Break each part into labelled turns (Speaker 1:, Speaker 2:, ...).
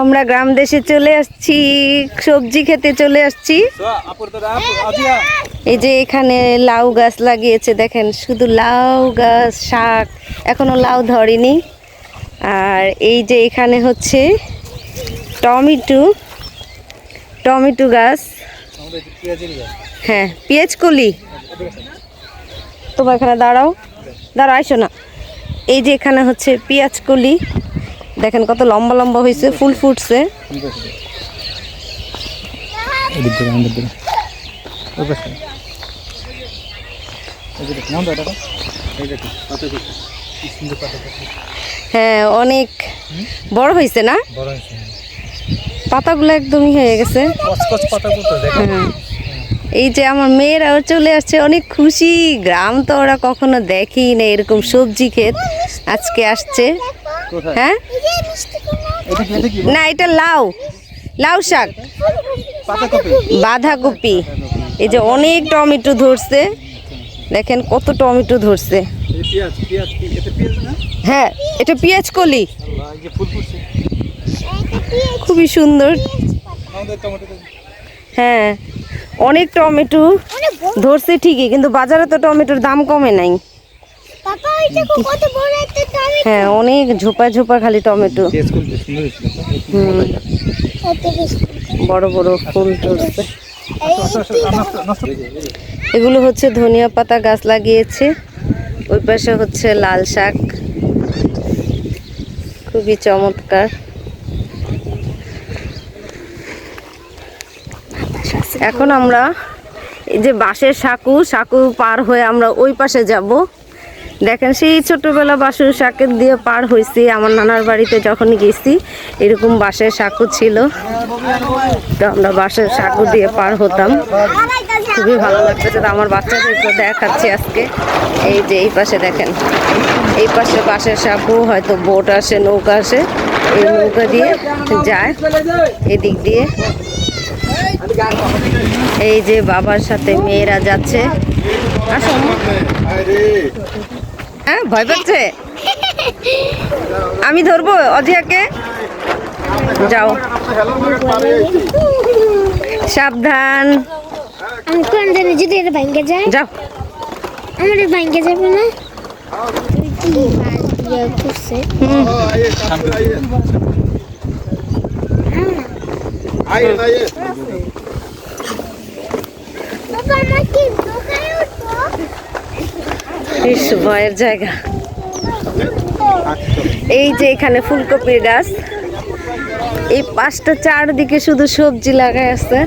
Speaker 1: আমরা গ্রাম দেশে চলে আসছি, সবজি খেতে চলে আসছি। এই যে এখানে লাউ গাছ লাগিয়েছে, দেখেন শুধু লাউ গাছ, শাক, এখনো লাউ ধরেনি। আর এই যে এখানে হচ্ছে টমেটো গাছ, হ্যাঁ পেঁয়াজ কলি। তোমার এখানে দাঁড়াও আইসো না। এই যে এখানে হচ্ছে পেঁয়াজ কলি, দেখেন কত লম্বা লম্বা হয়েছে, ফুল ফুটছে। হ্যাঁ অনেক বড় হয়েছে না, পাতাগুলো একদমই হয়ে গেছে। হ্যাঁ এই যে আমার মেয়েরাও চলে আসছে, অনেক খুশি। গ্রাম তো ওরা কখনো দেখেই না এরকম সবজি ক্ষেত, আজকে আসছে। হ্যাঁ না, এটা লাউ শাক, বাঁধাকপি। এই যে অনেক টমেটো ধরছে, দেখেন কত টমেটো ধরছে। হ্যাঁ এটা পেঁয়াজ কলি, খুবই সুন্দর। হ্যাঁ অনেক টমেটো ধরছে ঠিকই, কিন্তু বাজারে তো টমেটোর দাম কমে নাই। হ্যাঁ অনেক ঝোপা ঝোপা খালি টমেটো, বড় বড় ফুল ধরছে। এগুলো হচ্ছে ধনিয়া পাতা গাছ লাগিয়েছে, ওই পাশে হচ্ছে লাল শাক, খুবই চমৎকার। এখন আমরা এই যে বাঁশের সাঁকু পার হয়ে আমরা ওই পাশে যাব। দেখেন সেই ছোটবেলা বাঁশের সাঁকু দিয়ে পার হয়েছি, আমার নানার বাড়িতে যখন গেছি এরকম বাঁশের সাঁকু ছিল, তো আমরা বাঁশের সাঁকু দিয়ে পার হতাম। খুবই ভালো লাগতেছে, তো আমার বাচ্চাদেরকে দেখাচ্ছি আজকে। এই যে এই পাশে দেখেন, এই পাশে বাঁশের সাঁকু, হয়তো বোট আসে, নৌকা আসে, এই নৌকা দিয়ে যায় এদিক দিয়ে। এই যে বাবার সাথে মেয়েরা যাচ্ছে। হ্যাঁ ভয় পাচ্ছে, আমি ধরবো অজিয়াকে, যাও সাবধান।
Speaker 2: যদি এটা ভাঙ্গে যায়,
Speaker 1: যাও।
Speaker 2: আমার ভাঙ্গে যাবে না।
Speaker 1: ভয়ের জায়গা। এই যে এখানে ফুলকপির গাছ, এই পাঁচটা চারদিকে শুধু সবজি লাগাই আছে,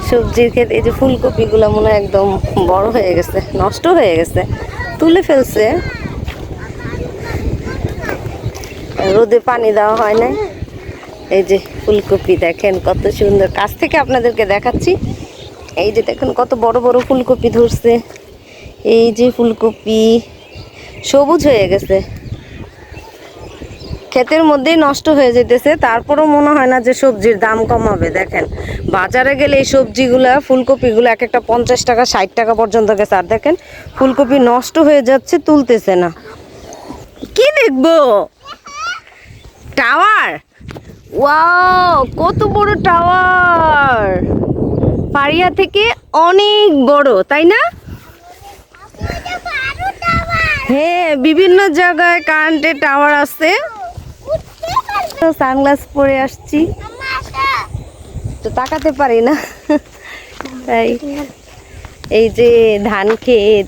Speaker 1: সবজির ক্ষেত। এই যে ফুলকপি গুলা মনে হয় একদম বড় হয়ে গেছে, নষ্ট হয়ে গেছে, তুলে ফেলছে, রোদে পানি দেওয়া হয় না। এই যে ফুলকপি দেখেন কত সুন্দর, কাছ থেকে আপনাদেরকে দেখাচ্ছি। এই যে দেখেন কত বড় বড় ফুলকপি ধরছে। এই যে ফুলকপি সবুজ হয়ে গেছে, ক্ষেতের মধ্যেই নষ্ট হয়ে যেতেছে, তারপরও মনে হয় না যে সবজির দাম কমাবে। দেখেন বাজারে গেলে এই সবজিগুলা, ফুলকপিগুলো এক একটা 50 টাকা 60 টাকা পর্যন্ত গেছে। আর দেখেন ফুলকপি নষ্ট হয়ে যাচ্ছে, তুলতেছে না। কি দেখবো? টাওয়ার, ওয়াও কত বড় টাওয়ার, পাড়িয়া থেকে অনেক বড়, তাই না? হ্যাঁ বিভিন্ন জায়গায় কারেন্টের টাওয়ার আছে। সানগ্লাস পরে আসছি তো তাকাতে পারি না, তাই। এই যে ধান ক্ষেত,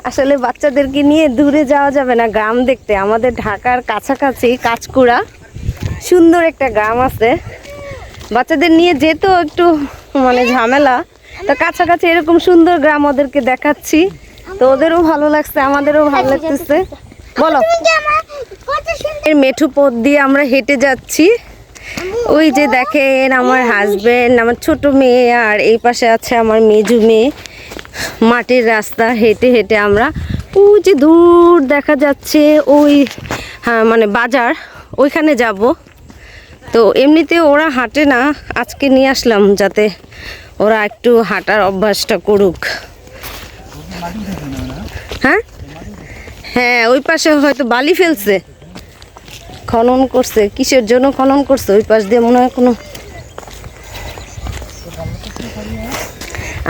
Speaker 1: আসলে বাচ্চাদেরকে নিয়ে দূরে যাওয়া যাবে না গ্রাম দেখতে। আমাদের ঢাকার কাছাকাছি কাঁচকুড়া সুন্দর একটা গ্রাম আছে, বাচ্চাদের নিয়ে যেতেও একটু মানে ঝামেলা, তো কাছাকাছি এরকম সুন্দর গ্রাম ওদেরকে দেখাচ্ছি, তো ওদেরও ভালো লাগছে, আমাদেরও ভালো লাগতেছে। বলো, এর মেঠো পথ দিয়ে আমরা হেঁটে যাচ্ছি। ওই যে দেখেন আমার হাজবেন্ড, আমার ছোট মেয়ে, আর এই পাশে আছে আমার মেজু মেয়ে। মাটির রাস্তা হেঁটে হেঁটে আমরা, ওই যে দূর দেখা যাচ্ছে ওই, হ্যাঁ মানে বাজার, ওইখানে যাব। তো এমনিতে ওরা হাঁটে না, আজকে নিয়ে আসলাম যাতে ওরা একটু হাঁটার অভ্যাসটা করুক। হ্যাঁ হ্যাঁ ওই পাশে হয়তো বালি ফেলছে, খনন করছে, কিসের জন্য খনন করছে? ওই পাশ দিয়ে মনে হয় কোনো,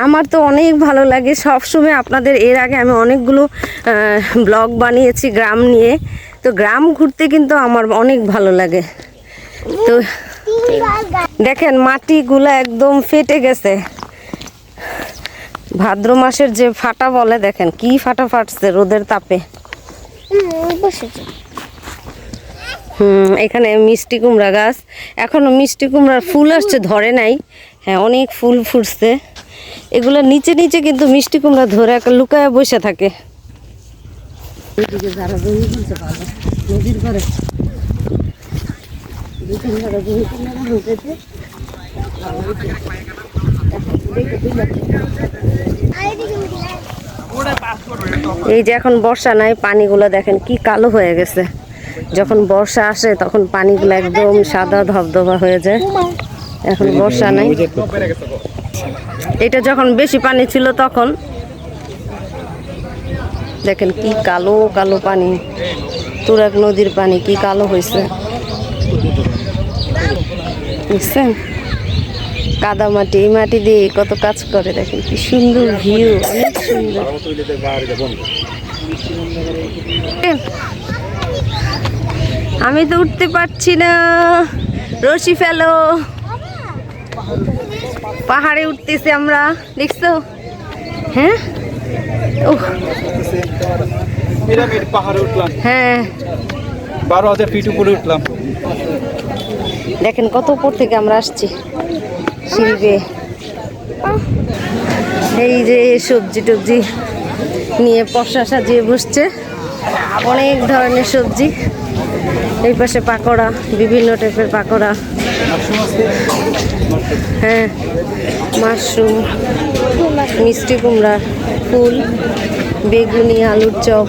Speaker 1: আমার তো অনেক ভালো লাগে সবসময়। আপনাদের এর আগে আমি অনেকগুলো ব্লগ বানিয়েছি গ্রাম নিয়ে, তো গ্রাম ঘুরতে কিন্তু আমার অনেক ভালো লাগে। তো দেখেন মাটিগুলো একদম ফেটে গেছে, ভাদ্র মাসের যে ফাটা বলে, দেখেন কি ফাটা ফাটছে রোদের তাপে। এখানে মিষ্টি কুমড়া গাছ, এখনো মিষ্টি কুমড়ার ফুল আসছে, ধরে নাই। হ্যাঁ, অনেক ফুল ফুটছে। এগুলো নিচে নিচে কিন্তু মিষ্টি কুমড়া ধরে একটা লুকায় বসে থাকে। নদীর পাড়ে এই যে এখন বর্ষা নাই, পানিগুলো দেখেন কি কালো হয়ে গেছে। যখন বর্ষা আসে তখন পানিগুলো একদম সাদা ধবধবা হয়ে যায়। এখন বর্ষা নাই, এটা যখন বেশি পানি ছিল তখন দেখেন কি কালো কালো পানি, তুরাগ নদীর পানি কি কালো হয়েছে, বুঝছেন? কাদা মাটি, এই মাটি দিয়ে কত কাজ করে, দেখেন কি সুন্দর ভিউ, অনেক সুন্দর। আমি তো উঠতে পারছি না, রশি ফেলো। পাহাড়ে উঠতেছি আমরা, দেখছো? হ্যাঁ,
Speaker 3: পাহাড়ে উঠলাম,
Speaker 1: হ্যাঁ
Speaker 3: 12,000 ফিট উপরে উঠলাম।
Speaker 1: দেখেন কত উপর থেকে আমরা আসছি শিল্পে। এই যে সবজি টবজি নিয়ে পশা সাজিয়ে বসছে, অনেক ধরনের সবজি। এই পাশে পাকোড়া, বিভিন্ন টাইপের পাকোড়া, হ্যাঁ মাশরুম, মিষ্টি কুমড়া, ফুল, বেগুনি, আলুর চপ,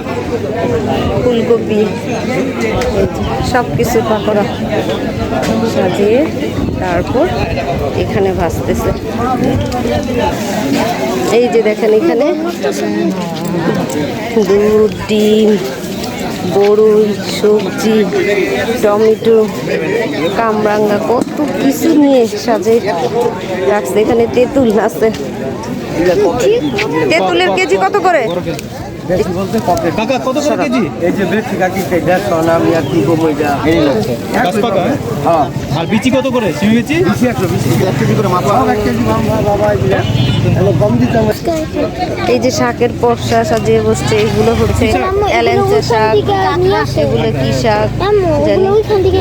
Speaker 1: ফুলকপি, সব কিছু পাকোড়া সাজিয়ে তারপর এখানে ভাজতেছে। এই যে দেখেন এখানে দুধ, ডিম, বড়ই, সবজি, টমেটো, কামরাঙ্গা, কত কিছু নিয়ে সাজে রাখছে। এখানে তেঁতুল আছে, তেঁতুলের কেজি কত করে?
Speaker 3: কাকা কত করে কেজি?
Speaker 4: এই যে বেশি কাকি 150 আমি আর কি কম ওইটা এই লাগছে
Speaker 3: গাছ পাকা?
Speaker 4: হ্যাঁ
Speaker 3: আর বিচি কত করে? সিমি বিচি
Speaker 4: 120 কেজি করে মাপা 1 কেজি বাবা এগুলা এলো কম দিতে হবে।
Speaker 1: এই যে শাকের পরশা সাজিয়ে বসছে, এগুলো হচ্ছে এলেঞ্চা শাক, এগুলো কি শাক জানি,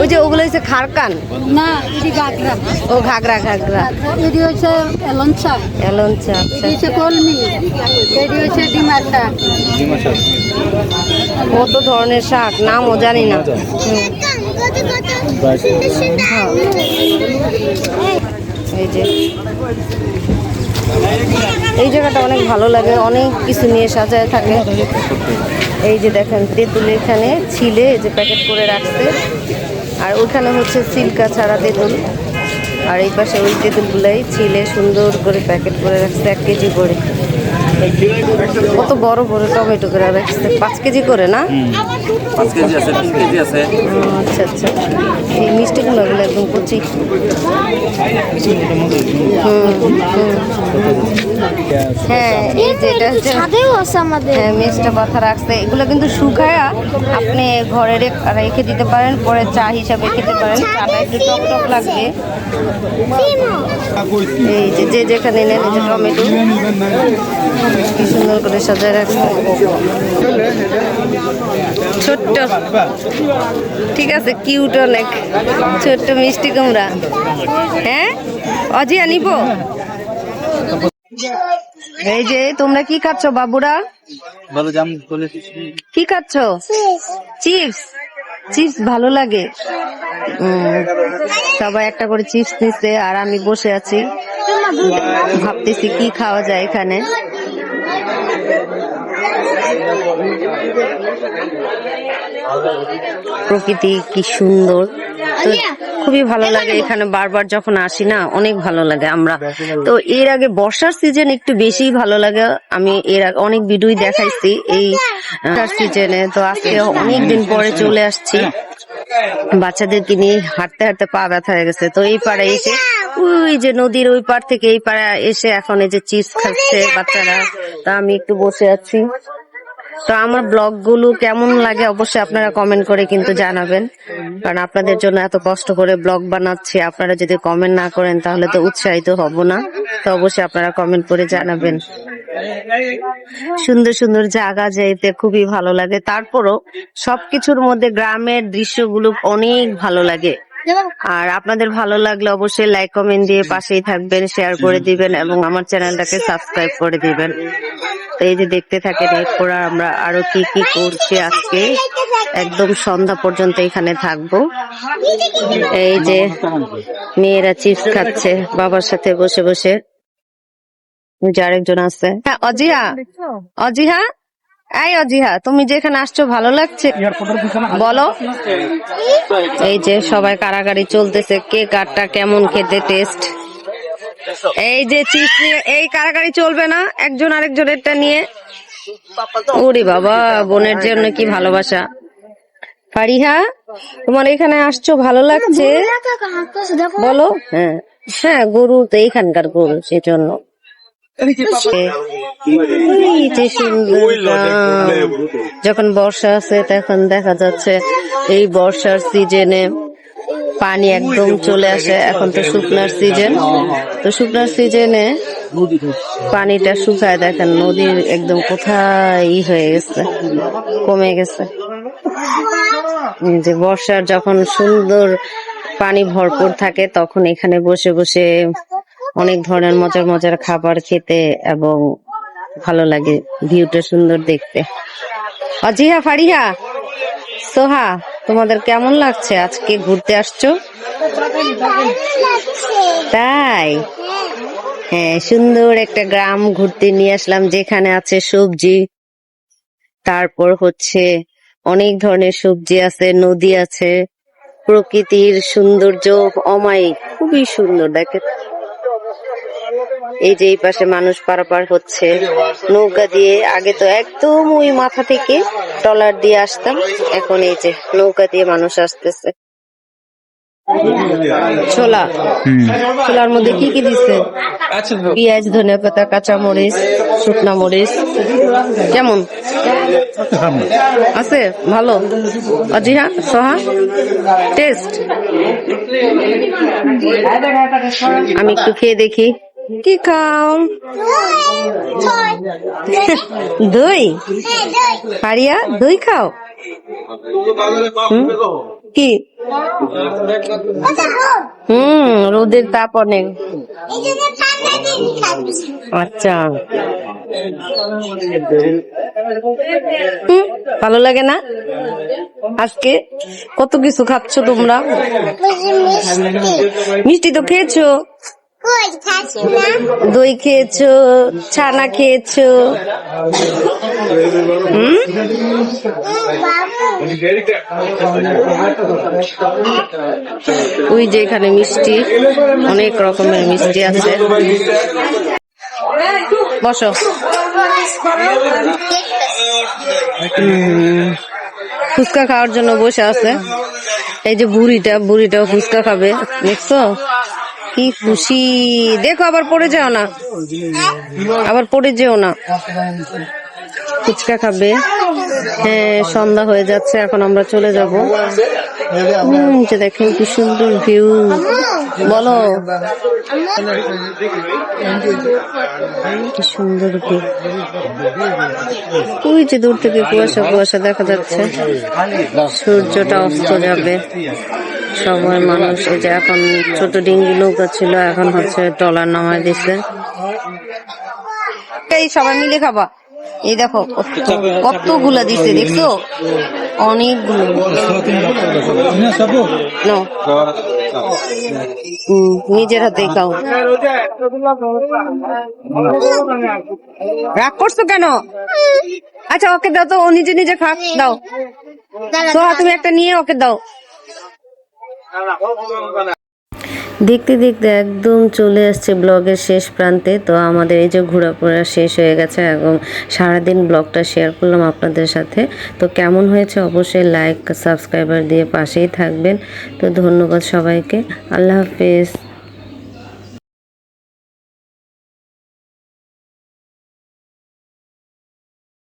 Speaker 1: ওই যে ওগুলো হচ্ছে খারকান
Speaker 5: না, এটি গাগরা।
Speaker 1: ও ঘাগরা, ঘাগরা
Speaker 5: এটি হচ্ছে এলঞ্চা,
Speaker 1: এলঞ্চা। আচ্ছা,
Speaker 5: এটি হচ্ছে কলমি, এটি হচ্ছে ডিমার শাক।
Speaker 1: কত ধরনের শাক, নামও জানি না। এই যে এই জায়গাটা অনেক ভালো লাগে, অনেক কিছু নিয়ে সাজায় থাকে। এই যে দেখেন তেঁতুল এখানে ছিলে এই যে প্যাকেট করে রাখছে, আর ওখানে হচ্ছে সিল্কা ছাড়া তেঁতুল, আর এই পাশে ওই তেঁতুলগুলাই ছিলে সুন্দর করে প্যাকেট করে রাখছে 1 কেজি করে। কত বড় বড় টমেটো করে রাখছে, 5 কেজি করে না?
Speaker 4: 5 কেজি আছে, 3 কেজি আছে।
Speaker 1: আচ্ছা আচ্ছা, এই মিষ্টি কুমড়াগুলো একদম কচি। হ্যাঁ, এই যে এটা হচ্ছে,
Speaker 2: ছাদেও আছে আমাদের।
Speaker 1: হ্যাঁ মেজটা পাতা রাখছে। এগুলো কিন্তু শুকায়া আপনি ঘরে রেখে দিতে পারেন, পরে চা হিসাবে খেতে পারেন। চাটা একটু টক টক লাগবে। এই যে যে যেখানে নেন, এই যে টমেটো কি সুন্দর করে সাজায় রাখছে, ছোট্ট, ঠিক আছে, কিউট অনেক, ছোট্ট মিষ্টি কুমড়া। হ্যাঁ অজিয়া নিব। এই যে তোমরা কি খাচ্ছ বাবুরা?
Speaker 3: ভালো জাম বলে
Speaker 1: কি খাচ্ছ? চিপস। চিপস ভালো লাগে? সবাই একটা করে চিপস নিচ্ছে, আর আমি বসে আছি ভাবতেছি কি খাওয়া যায় এখানে। প্রকৃতি কি সুন্দর, তো খুবই ভালো লাগে এখানে, বারবার যখন আসি না অনেক ভালো লাগে। আমরা তো এর আগে বর্ষার সিজন একটু বেশি ভালো লাগে, আমি এর আগে অনেক ভিডিওই দেখাইছি এই সিজনে। তো আজকে অনেকদিন পরে চলে আসছি, বাচ্চাদেরকে নিয়ে হাঁটতে হাঁটতে পা ব্যথা হয়ে গেছে। তো এই পাড়ে এসে ওই যে নদীর ওই পার থেকে এই পাড়ে এসে এখন এই যে চিপস খাচ্ছে বাচ্চারা, তা আমি একটু বসে আছি। তো আমার ব্লগ গুলো কেমন লাগে অবশ্যই আপনারা কমেন্ট করে কিন্তু জানাবেন, কারণ আপনাদের জন্য এত কষ্ট করে ব্লগ বানাচ্ছি, আপনারা যদি কমেন্ট না করেন তাহলে তো উৎসাহিত হব না। তো অবশ্যই আপনারা কমেন্ট করে জানাবেন। সুন্দর সুন্দর জায়গা যাইতে খুবই ভালো লাগে, তারপরও সবকিছুর মধ্যে গ্রামের দৃশ্যগুলো অনেক ভালো লাগে। আর আপনাদের ভালো লাগলে অবশ্যই লাইক কমেন্ট দিয়ে পাশেই থাকবেন, শেয়ার করে দিবেন এবং আমার চ্যানেলটাকে সাবস্ক্রাইব করে দিবেন। তো এই যে দেখতে থাকেন এরপর আমরা আরো কি কি করছি, আজকে একদম সন্ধ্যা পর্যন্ত এখানে থাকবো। এই যে মেয়েরা চিপস খাচ্ছে বাবার সাথে বসে বসে, যে আরেকজন আছে। হ্যাঁ অজিহা, অজিহা, এই অজিহা, তুমি যেখানে আসছো ভালো লাগছে বলো। এই যে সবাই কারাগারি চলতেছে, কে কারটা কেমন খেতে টেস্ট। এই যে চিপস নিয়ে এই কারাগারি চলবে না, একজন আরেকজনেরটা নিয়ে। ওরে বাবা, বোনের জন্য কি ভালোবাসা। ফারিহা, তোমার এখানে আসছো ভালো লাগছে বলো। হ্যাঁ হ্যাঁ, গরু তো এইখানকার গরু, সেজন্য। যখন বর্ষা আছে তখন দেখা যাচ্ছে এই বর্ষার সিজনে পানি একদম চলে আসে। এখন তো শুকনার সিজন, তো শুকনার সিজনে পানিটা শুকায়, দেখেন নদীর একদম কোথায় হয়ে গেছে, কমে গেছে। যে বর্ষার যখন সুন্দর পানি ভরপুর থাকে তখন এখানে বসে বসে অনেক ধরনের মজার মজার খাবার খেতে এবং ভালো লাগে, ভিউটা সুন্দর দেখতে। অজিহা, ফারিহা, সোহা, তোমাদের কেমন লাগছে আজকে ঘুরতে আসছো? তাই? হ্যাঁ, সুন্দর একটা গ্রাম ঘুরতে নিয়ে আসলাম, যেখানে আছে সবজি, তারপর হচ্ছে অনেক ধরনের সবজি আছে, নদী আছে, প্রকৃতির সৌন্দর্য অমায়িক, খুবই সুন্দর। দেখেন এই যে এই পাশে মানুষ পারাপার হচ্ছে নৌকা দিয়ে। আগে তো একদম ওই মাথা থেকে ট্রলার দিয়ে আসতাম, এখন এই যে নৌকা দিয়ে মানুষ আসতেছে। ছোলা, ছোলার মধ্যে কি কি দিচ্ছে? পেঁয়াজ, ধনেপাতা, কাঁচামরিচ, শুকনা মরিচ। কেমন আছে? ভালো? অজিহা, সোহা, টেস্ট? আমি একটু খেয়ে দেখি। কি খাও? দই? পারিয়া দই খাও? কি? রোদের তাপ অনেক। আচ্ছা, ভালো লাগে না? আজকে কত কিছু খাচ্ছ তোমরা, মিষ্টি তো খেয়েছো, দই খেয়েছো, ছানা খেয়েছো। ওই যে এখানে মিষ্টি, অনেক রকমের মিষ্টি আছে। বসো। ফুচকা খাওয়ার জন্য বসে আছে। এই যে বুড়িটাও ফুচকা খাবে, দেখছো কি খুশি। দেখো আবার পড়ে যাও না, আবার পড়ে যেও না। ফুচকা খাবে। হ্যাঁ, সন্ধ্যা হয়ে যাচ্ছে, এখন আমরা চলে যাবো। দেখেন কি সুন্দর ভিউ, বলো কি সুন্দর ভিউ। ওই যে দূর থেকে কুয়াশা কুয়াশা দেখা যাচ্ছে, সূর্যটা অস্ত যাবে। সবাই মানুষ, এই যে এখন ছোট ডিঙ্গি নৌকা ছিল, এখন হচ্ছে ট্রলার নামায় দিচ্ছে। এই সবাই মিলে খাবা। এই দেখো কতগুলা দিচ্ছে, দেখছো অনেকগুলো। নিজের হাতেই খাও। রাগ করছো কেন? আচ্ছা ওকে দাও তো, ও নিজে নিজে খাক। দাও সোহা, তুমি একটা নিয়ে ওকে দাও। দেখতে দেখতে একদম চলে আসছে ব্লগের শেষ প্রান্তে। তো আমাদের এই যে ঘোরাফেরা শেষ হয়ে গেছে এবং সারাদিন ব্লগটা শেয়ার করলাম আপনাদের সাথে। তো কেমন হয়েছে অবশ্যই লাইক সাবস্ক্রাইবার দিয়ে পাশেই থাকবেন। তো ধন্যবাদ সবাইকে, আল্লাহ হাফেজ।